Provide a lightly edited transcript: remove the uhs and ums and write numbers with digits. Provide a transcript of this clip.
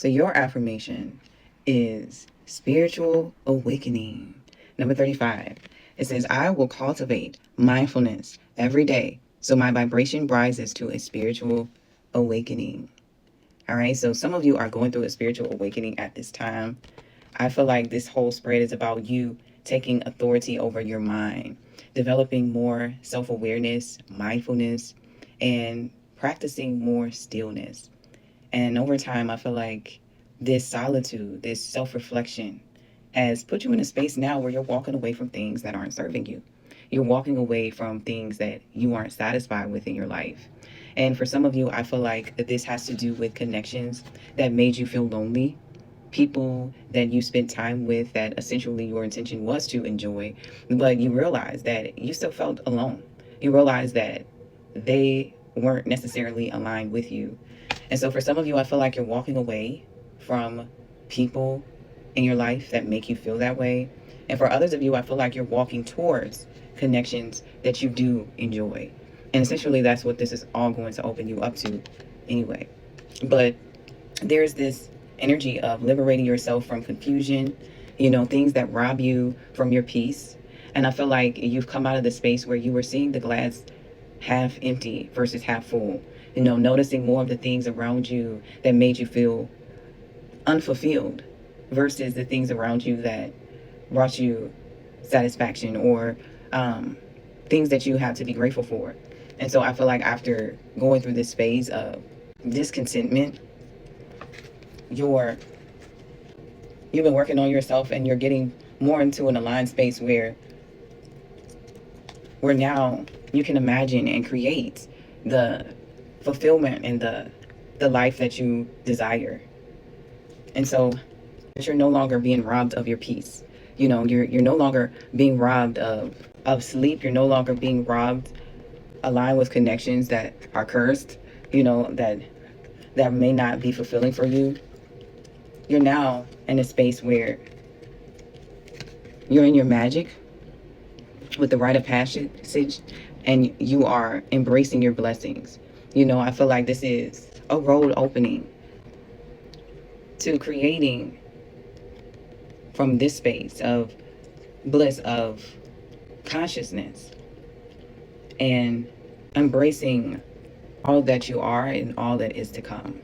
So your affirmation is spiritual awakening. Number 35. It says, I will cultivate mindfulness every day so my vibration rises to a spiritual awakening. All right. So some of you are going through a spiritual awakening at this time. I feel like this whole spread is about you taking authority over your mind, developing more self awareness, mindfulness, and practicing more stillness. And over time, I feel like this solitude, this self reflection, has put you in a space now where you're walking away from things that aren't serving you. You're walking away from things that you aren't satisfied with in your life. And for some of you, I feel like this has to do with connections that made you feel lonely, people that you spent time with that essentially your intention was to enjoy, but you realized that you still felt alone. You realized that they weren't necessarily aligned with you. And so for some of you, I feel like you're walking away from people in your life that make you feel that way. And for others of you, I feel like you're walking towards connections that you do enjoy. And essentially, that's what this is all going to open you up to anyway. But there's this energy of liberating yourself from confusion, things that rob you from your peace. And I feel like you've come out of the space where you were seeing the glass half empty versus half full, noticing more of the things around you that made you feel unfulfilled versus the things around you that brought you satisfaction or things that you have to be grateful for. And so I feel like after going through this phase of discontentment, you're you've been working on yourself and you're getting more into an aligned space where now you can imagine and create the fulfillment and the life that you desire. And so you're no longer being robbed of your peace. You're no longer being robbed of sleep. You're no longer being robbed aligned with connections that are cursed, that may not be fulfilling for you. You're now in a space where you're in your magic with the rite of passage and you are embracing your blessings. I feel like this is a road opening to creating from this space of bliss, of consciousness, and embracing all that you are and all that is to come.